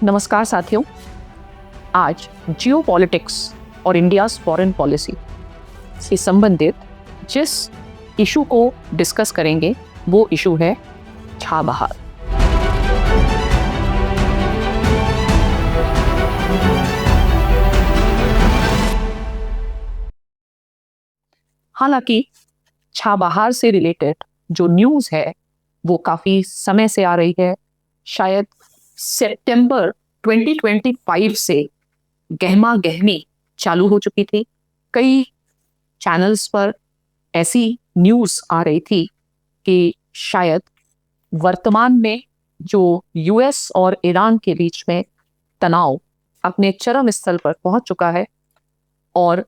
नमस्कार साथियों, आज जियोपॉलिटिक्स और इंडियाज़ फॉरेन पॉलिसी से संबंधित जिस इशू को डिस्कस करेंगे वो इशू है छाबहार। हालांकि छाबहार से रिलेटेड जो न्यूज़ है वो काफ़ी समय से आ रही है। शायद सितंबर 2025 से गहमा गहमी चालू हो चुकी थी। कई चैनल्स पर ऐसी न्यूज़ आ रही थी कि शायद वर्तमान में जो यूएस और ईरान के बीच में तनाव अपने चरम स्तर पर पहुंच चुका है और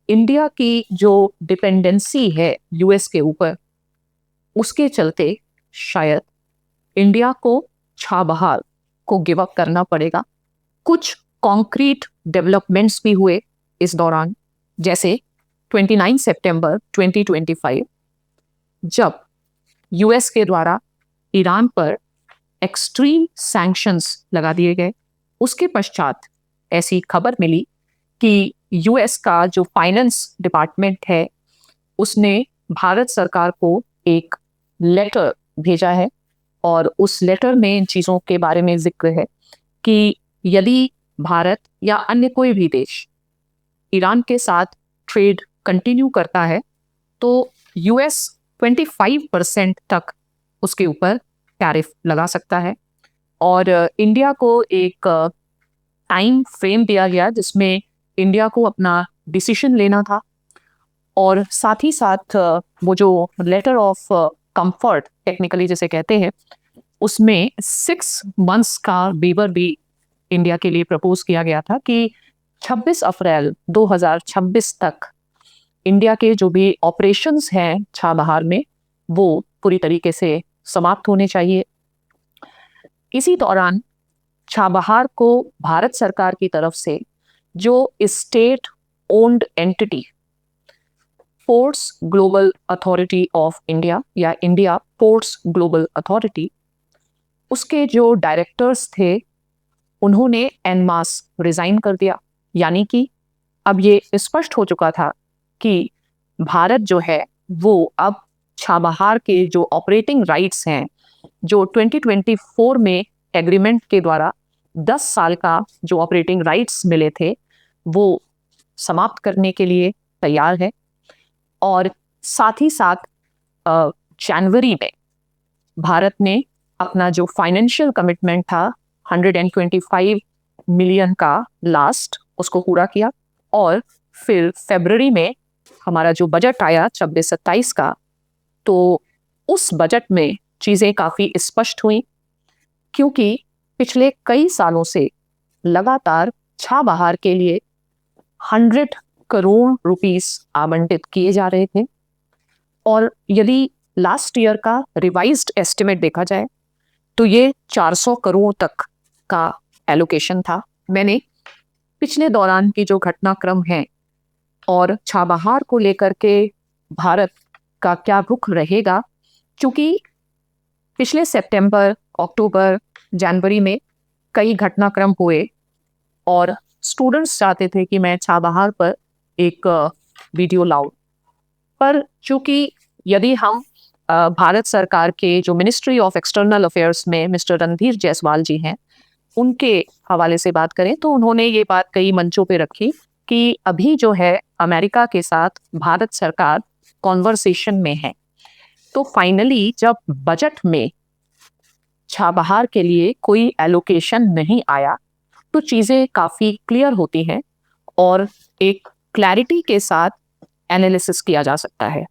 इंडिया की जो डिपेंडेंसी है यूएस के ऊपर, उसके चलते शायद इंडिया को छाबहार को गिव अप करना पड़ेगा। कुछ कॉन्क्रीट डेवलपमेंट्स भी हुए इस दौरान, जैसे 29 सितंबर 2025 जब यूएस के द्वारा ईरान पर एक्सट्रीम सैंक्शंस लगा दिए गए। उसके पश्चात ऐसी खबर मिली कि यूएस का जो फाइनेंस डिपार्टमेंट है उसने भारत सरकार को एक लेटर भेजा है और उस लेटर में इन चीज़ों के बारे में जिक्र है कि यदि भारत या अन्य कोई भी देश ईरान के साथ ट्रेड कंटिन्यू करता है तो यूएस 25% तक उसके ऊपर टैरिफ लगा सकता है। और इंडिया को एक टाइम फ्रेम दिया गया जिसमें इंडिया को अपना डिसीजन लेना था। और साथ ही साथ वो जो लेटर ऑफ कंफर्ट टेक्निकली जिसे कहते हैं, उसमें 6 मंथ्स का वेवर भी इंडिया के लिए प्रपोज किया गया था कि 26 अप्रैल 2026 तक इंडिया के जो भी ऑपरेशंस हैं छाबहार में वो पूरी तरीके से समाप्त होने चाहिए। इसी दौरान छाबहार को भारत सरकार की तरफ से जो state owned entity ports global authority of India या इंडिया पोर्ट्स ग्लोबल अथॉरिटी, उसके जो डायरेक्टर्स थे उन्होंने एन मास रिजाइन कर दिया। यानी कि अब ये स्पष्ट हो चुका था कि भारत जो है वो अब छाबहार के जो ऑपरेटिंग राइट्स हैं, जो 2024 में एग्रीमेंट के द्वारा 10 साल का जो ऑपरेटिंग राइट्स मिले थे, वो समाप्त करने के लिए तैयार है। और साथ ही साथ जनवरी में भारत ने अपना जो फाइनेंशियल कमिटमेंट था 125 मिलियन का लास्ट, उसको पूरा किया। और फिर फरवरी में हमारा जो बजट आया 26-27 का, तो उस बजट में चीज़ें काफ़ी स्पष्ट हुई क्योंकि पिछले कई सालों से लगातार छाबहार के लिए 100 करोड़ रुपीस आवंटित किए जा रहे थे। और यदि लास्ट ईयर का रिवाइज्ड एस्टिमेट देखा जाए तो ये 400 करोड़ तक का एलोकेशन था। मैंने पिछले दौरान की जो घटनाक्रम है और छाबहार को लेकर के भारत का क्या रुख रहेगा, क्योंकि पिछले सितंबर, अक्टूबर, जनवरी में कई घटनाक्रम हुए और स्टूडेंट्स चाहते थे कि मैं छाबहार पर एक वीडियो लाऊं। पर चूंकि यदि हम भारत सरकार के जो मिनिस्ट्री ऑफ एक्सटर्नल अफेयर्स में मिस्टर रणधीर जायसवाल जी हैं, उनके हवाले से बात करें तो उन्होंने ये बात कई मंचों पे रखी कि अभी जो है अमेरिका के साथ भारत सरकार कॉन्वर्सेशन में है। तो फाइनली जब बजट में छाबहार के लिए कोई एलोकेशन नहीं आया तो चीज़ें काफ़ी क्लियर होती हैं और एक क्लैरिटी के साथ एनालिसिस किया जा सकता है।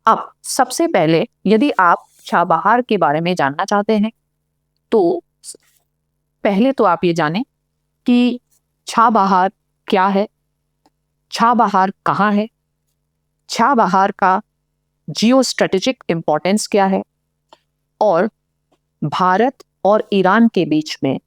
अब सबसे पहले यदि आप छाबहार के बारे में जानना चाहते हैं तो पहले तो आप ये जानें कि छाबहार क्या है, छाबहार कहाँ है, छाबहार का जियो स्ट्रेटेजिक इम्पोर्टेंस क्या है और भारत और ईरान के बीच में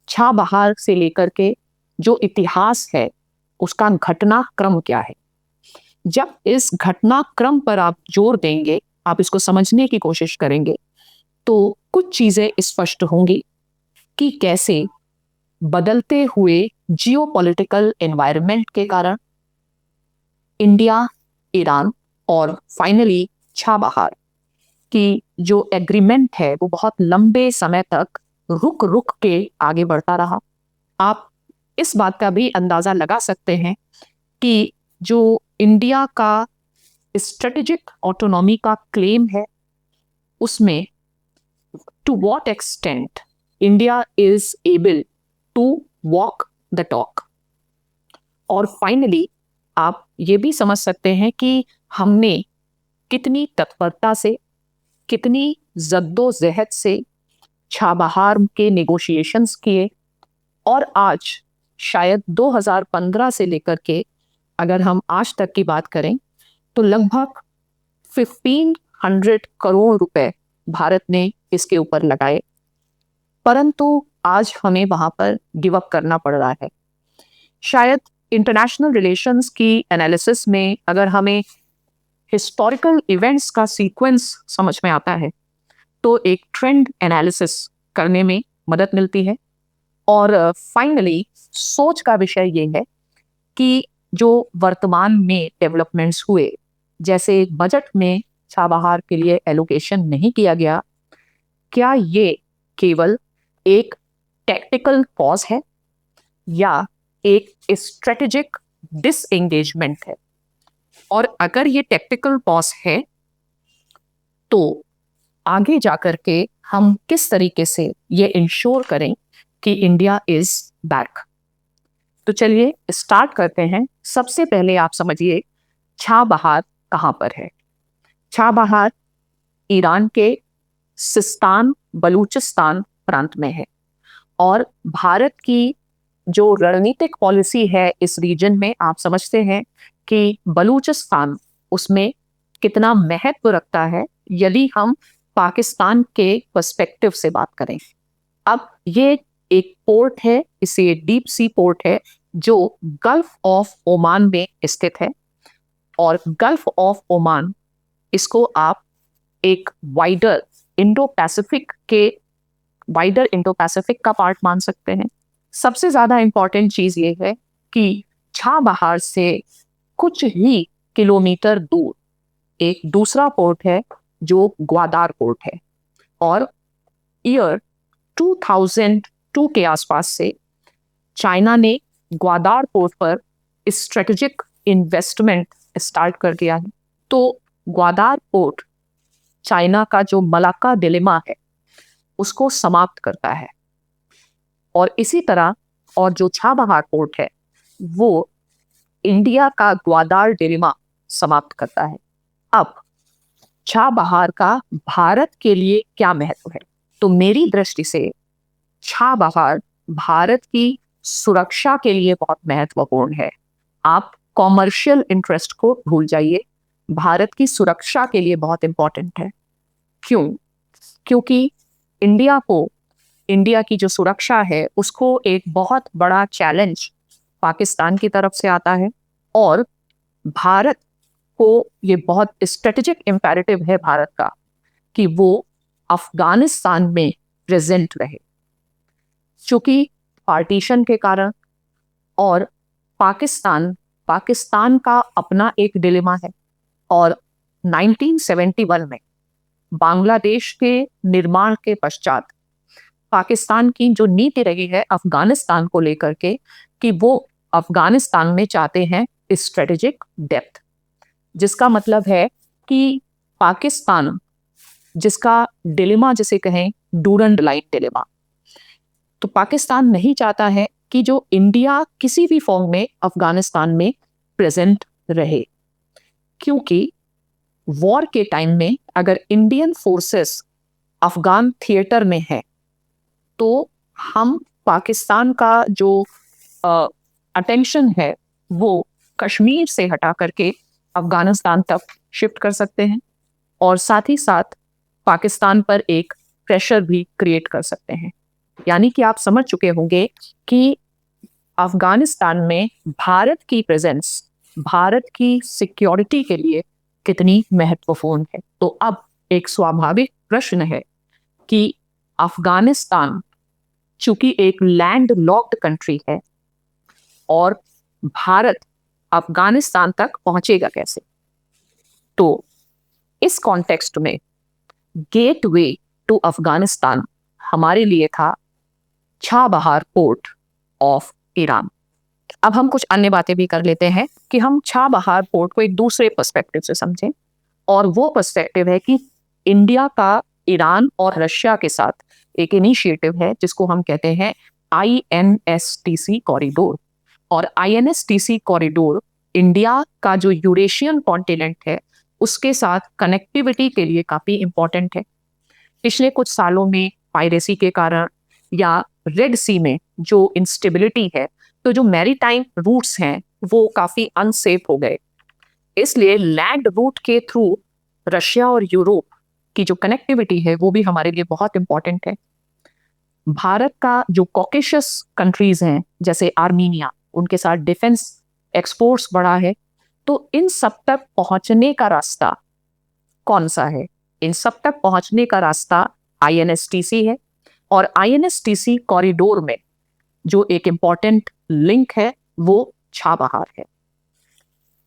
छाबहार से लेकर के जो इतिहास है उसका घटनाक्रम क्या है। जब इस घटनाक्रम पर आप जोर देंगे, आप इसको समझने की कोशिश करेंगे, तो कुछ चीज़ें स्पष्ट होंगी कि कैसे बदलते हुए जियोपॉलिटिकल एनवायरनमेंट के कारण, इंडिया, ईरान और फाइनली छाबहार की जो एग्रीमेंट है वो बहुत लंबे समय तक रुक रुक के आगे बढ़ता रहा। आप इस बात का भी अंदाजा लगा सकते हैं कि जो इंडिया का स्ट्रेटेजिक ऑटोनॉमी का क्लेम है उसमें to what extent India is able to walk the talk. और फाइनली आप ये भी समझ सकते हैं कि हमने कितनी तत्परता से, कितनी जद्दोजहद से छाबहार के नेगोशिएशंस किए, और आज शायद 2015 से लेकर के अगर हम आज तक की बात करें तो लगभग 1500 करोड़ रुपए भारत ने इसके ऊपर लगाए, परंतु आज हमें वहां पर गिव अप करना पड़ रहा है। शायद इंटरनेशनल रिलेशंस की एनालिसिस में अगर हमें हिस्टोरिकल इवेंट्स का सीक्वेंस समझ में आता है तो एक ट्रेंड एनालिसिस करने में मदद मिलती है। और फाइनली सोच का विषय ये है कि जो वर्तमान में डेवलपमेंट्स हुए, जैसे बजट में छाबहार के लिए एलोकेशन नहीं किया गया, क्या ये केवल एक टेक्निकल पॉज है या एक स्ट्रेटेजिक डिसएंगेजमेंट है? और अगर ये टेक्निकल पॉज है तो आगे जाकर के हम किस तरीके से ये इंश्योर करें कि इंडिया इज बैक? तो चलिए स्टार्ट करते हैं। सबसे पहले आप समझिए छाबहार कहाँ पर है। छाबहार ईरान के सिस्तान बलूचिस्तान प्रांत में है, और भारत की जो रणनीतिक पॉलिसी है इस रीजन में आप समझते हैं कि बलूचिस्तान उसमें कितना महत्व रखता है यदि हम पाकिस्तान के पर्सपेक्टिव से बात करें। अब ये एक पोर्ट है, इसे डीप सी पोर्ट है जो गल्फ ऑफ ओमान में स्थित है, और गल्फ ऑफ ओमान इसको आप एक वाइडर इंडो पैसिफिक का पार्ट मान सकते हैं। सबसे ज्यादा इंपॉर्टेंट चीज ये है कि छाबहार से कुछ ही किलोमीटर दूर एक दूसरा पोर्ट है जो ग्वादार पोर्ट है, और ईयर 2002 के आसपास से चाइना ने ग्वादार पोर्ट पर स्ट्रेटेजिक इन्वेस्टमेंट स्टार्ट कर दिया है। तो ग्वादार पोर्ट चाइना का जो मलाक्का डिलेमा है उसको समाप्त करता है, और इसी तरह और जो छाबहार पोर्ट है वो इंडिया का ग्वादार डिलेमा समाप्त करता है। अब छाबहार का भारत के लिए क्या महत्व है? तो मेरी दृष्टि से छाबहार भारत की सुरक्षा के लिए बहुत महत्वपूर्ण है। आप कॉमर्शियल इंटरेस्ट को भूल जाइए, भारत की सुरक्षा के लिए बहुत इंपॉर्टेंट है। क्यों? क्योंकि इंडिया की जो सुरक्षा है उसको एक बहुत बड़ा चैलेंज पाकिस्तान की तरफ से आता है, और भारत को ये बहुत स्ट्रेटेजिक इम्पेरेटिव है भारत का कि वो अफगानिस्तान में प्रेजेंट रहे, क्योंकि पार्टीशन के कारण और पाकिस्तान का अपना एक डिलेमा है। और 1971 में बांग्लादेश के निर्माण के पश्चात पाकिस्तान की जो नीति रही है अफगानिस्तान को लेकर के कि वो अफगानिस्तान में चाहते हैं स्ट्रेटेजिक डेप्थ, जिसका मतलब है कि पाकिस्तान जिसका डिलेमा जिसे कहें डूरंड लाइन डिलेमा, तो पाकिस्तान नहीं चाहता है कि जो इंडिया किसी भी फॉर्म में अफगानिस्तान में प्रेजेंट रहे, क्योंकि वॉर के टाइम में अगर इंडियन फोर्सेस अफगान थिएटर में है तो हम पाकिस्तान का जो अटेंशन है वो कश्मीर से हटा करके अफगानिस्तान तक शिफ्ट कर सकते हैं, और साथ ही साथ पाकिस्तान पर एक प्रेशर भी क्रिएट कर सकते हैं। यानी कि आप समझ चुके होंगे कि अफगानिस्तान में भारत की प्रेजेंस भारत की सिक्योरिटी के लिए कितनी महत्वपूर्ण है। तो अब एक स्वाभाविक प्रश्न है कि अफगानिस्तान चूंकि एक लैंड लॉक्ड कंट्री है और भारत अफगानिस्तान तक पहुंचेगा कैसे? तो इस कॉन्टेक्स्ट में गेटवे टू अफगानिस्तान हमारे लिए था छाबहार पोर्ट ऑफ ईरान। अब हम कुछ अन्य बातें भी कर लेते हैं कि हम छाबहार पोर्ट को एक दूसरे पर्सपेक्टिव से समझें, और वो पर्सपेक्टिव है कि इंडिया का ईरान और रशिया के साथ एक इनिशिएटिव है जिसको हम कहते हैं INSTC कॉरिडोर। और INSTC कॉरिडोर इंडिया का जो यूरेशियन कॉन्टिनेंट है उसके साथ कनेक्टिविटी के लिए काफी इंपॉर्टेंट है। पिछले कुछ सालों में पायरेसी के कारण या रेड सी में जो इंस्टेबिलिटी है, तो जो मैरीटाइम रूट्स हैं वो काफी अनसेफ हो गए। इसलिए लैंड रूट के थ्रू रशिया और यूरोप की जो कनेक्टिविटी है वो भी हमारे लिए बहुत इंपॉर्टेंट है। भारत का जो कॉकेशस कंट्रीज हैं जैसे आर्मीनिया, उनके साथ डिफेंस एक्सपोर्ट्स बढ़ा है। तो इन सब तक पहुंचने का रास्ता कौन सा है? इन सब तक पहुंचने का रास्ता INSTC है, और INSTC कॉरिडोर में जो एक इंपॉर्टेंट लिंक है वो छाबहार है।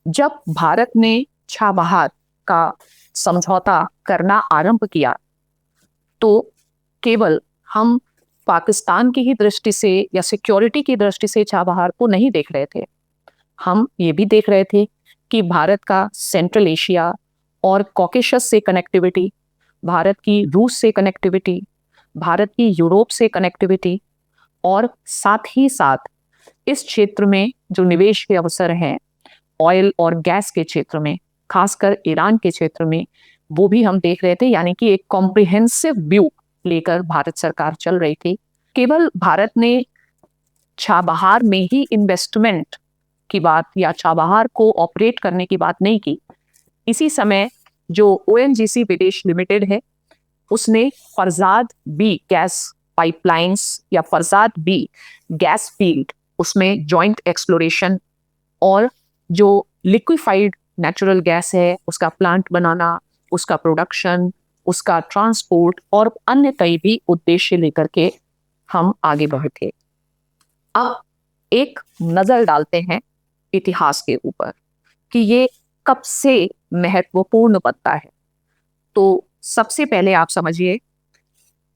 जब भारत ने छाबहार का समझौता करना आरंभ किया तो केवल हम पाकिस्तान की ही दृष्टि से या सिक्योरिटी की दृष्टि से छाबहार को नहीं देख रहे थे, हम ये भी देख रहे थे कि भारत का सेंट्रल एशिया और कॉकेशस से कनेक्टिविटी, भारत की रूस से कनेक्टिविटी, भारत की यूरोप से कनेक्टिविटी, और साथ ही साथ इस क्षेत्र में जो निवेश के अवसर हैं ऑयल और गैस के क्षेत्र में, खासकर ईरान के क्षेत्र में, वो भी हम देख रहे थे। यानी कि एक कॉम्प्रिहेंसिव व्यू लेकर भारत सरकार चल रही थी। केवल भारत ने छाबहार में ही इन्वेस्टमेंट की बात या छाबहार को ऑपरेट करने की बात नहीं की। इसी समय जो ONGC विदेश लिमिटेड है उसने फरजाद बी गैस पाइपलाइंस या फरजाद बी गैस फील्ड, उसमें जॉइंट एक्सप्लोरेशन और जो लिक्विफाइड नेचुरल गैस है उसका प्लांट बनाना, उसका प्रोडक्शन, उसका ट्रांसपोर्ट और अन्य कई भी उद्देश्य लेकर के हम आगे बढ़े थे। अब एक नजर डालते हैं इतिहास के ऊपर कि ये कब से महत्वपूर्ण बनता है। तो सबसे पहले आप समझिए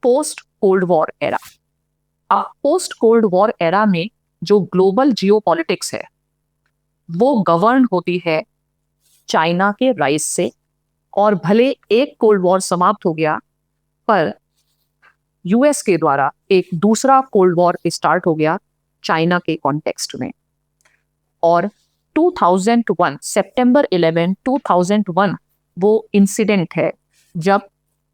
post cold war era. Post cold war era में जो ग्लोबल जियोपॉलिटिक्स है वो गवर्न होती है चाइना के राइज से, और भले एक कोल्ड वॉर समाप्त हो गया पर US के द्वारा एक दूसरा कोल्ड वॉर स्टार्ट हो गया चाइना के कॉन्टेक्स्ट में। और 2001 सितंबर 11 2001 वो इंसिडेंट है जब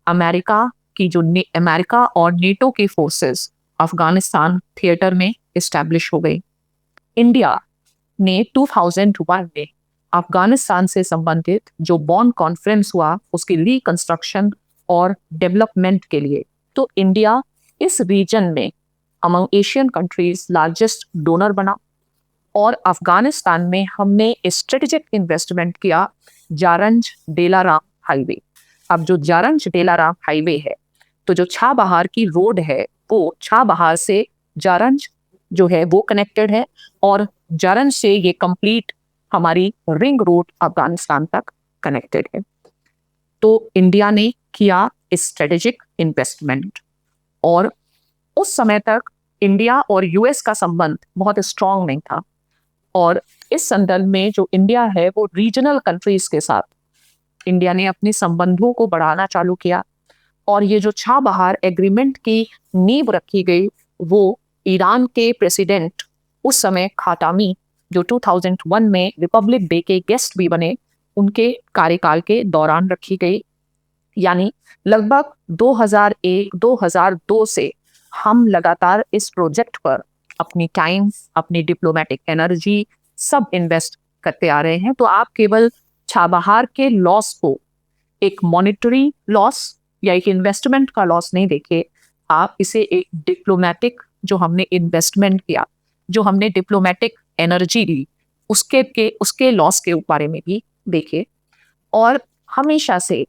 अमेरिका की जो अमेरिका और नेटो की फोर्सेस अफगानिस्तान थिएटर में इस्टेब्लिश हो गई। इंडिया ने 2001 में अफगानिस्तान से संबंधित जो बॉन कॉन्फ्रेंस हुआ उसकी रिकंस्ट्रक्शन और डेवलपमेंट के लिए, तो इंडिया इस रीजन में among Asian countries largest donor बना, और अफगानिस्तान में हमने स्ट्रेटेजिक इन्वेस्टमेंट किया जारंज डेलाराम हाईवे। अब जो जारंज डेलाराम हाईवे है, तो जो छाबहार की रोड है वो छाबहार से जारंज जो है वो कनेक्टेड है, और जारंज से ये कंप्लीट हमारी रिंग रोड अफगानिस्तान तक कनेक्टेड है। तो इंडिया ने किया स्ट्रेटेजिक इन्वेस्टमेंट, और उस समय तक इंडिया और US का संबंध बहुत स्ट्रांग नहीं था, और इस संदर्भ में जो इंडिया है वो रीजनल कंट्रीज के साथ इंडिया ने अपने संबंधों को बढ़ाना चालू किया। और ये जो छाबहार एग्रीमेंट की नींव रखी गई वो ईरान के प्रेसिडेंट उस समय खातामी, जो 2001 में रिपब्लिक डे के गेस्ट भी बने, उनके कार्यकाल के दौरान रखी गई। यानी लगभग 2001-2002 से हम लगातार इस प्रोजेक्ट पर अपनी टाइम, अपनी डिप्लोमेटिक एनर्जी सब इन्वेस्ट करते आ रहे हैं। तो आप केवल छाबहार के लॉस को एक मॉनिटरी लॉस या एक इन्वेस्टमेंट का लॉस नहीं देखे, आप इसे एक डिप्लोमेटिक जो हमने इन्वेस्टमेंट किया, जो हमने डिप्लोमेटिक एनर्जी दी, उसके लॉस के बारे में भी देखे। और हमेशा से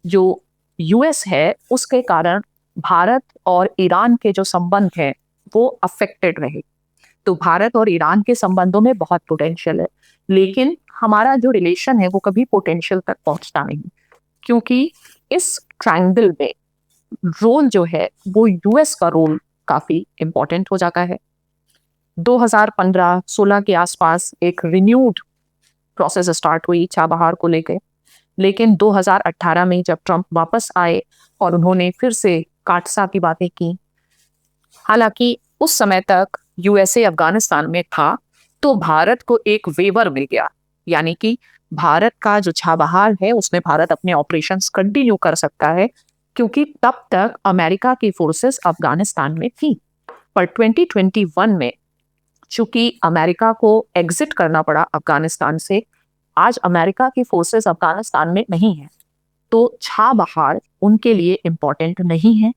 जो US है उसके कारण भारत और ईरान के जो संबंध हैं वो अफेक्टेड रहे। तो भारत और ईरान के संबंधों में बहुत पोटेंशियल है, लेकिन हमारा जो रिलेशन है वो कभी पोटेंशियल तक पहुंचता नहीं, क्योंकि इस ट्रायंगल में रोल जो है वो यूएस का रोल काफी इंपॉर्टेंट हो जाता है। 2015-16 के आसपास एक रिन्यूड प्रोसेस स्टार्ट हुई चाबहार को लेकर, लेकिन 2018 में जब ट्रंप वापस आए और उन्होंने फिर से काटसा की बातें की, हालांकि उस समय तक यूएसए अफगानिस्तान में था, तो भारत को एक वेवर मिल गया, यानी कि भारत का जो चाबहार है उसमें भारत अपने ऑपरेशंस कंटिन्यू कर सकता है, क्योंकि तब तक अमेरिका की फोर्सेस अफगानिस्तान में थी। पर 2021 में चूंकि अमेरिका को एग्जिट करना पड़ा अफगानिस्तान से, आज अमेरिका की फोर्सेस अफगानिस्तान में नहीं है, तो चाबहार उनके लिए इम्पोर्टेंट नहीं है,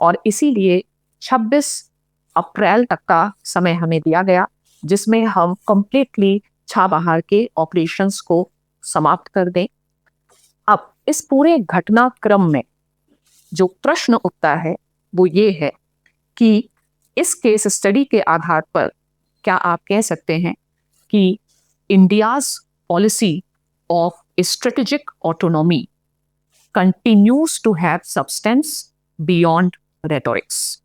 और इसीलिए 26 अप्रैल तक का समय हमें दिया गया, जिसमें हम कंप्लीटली चाबहार के ऑपरेशंस को समाप्त कर दें। अब इस पूरे घटनाक्रम में जो प्रश्न उठता है वो ये है कि इस केस स्टडी के आधार पर क्या आप कह सकते हैं कि India's policy of strategic autonomy continues to have substance beyond rhetorics?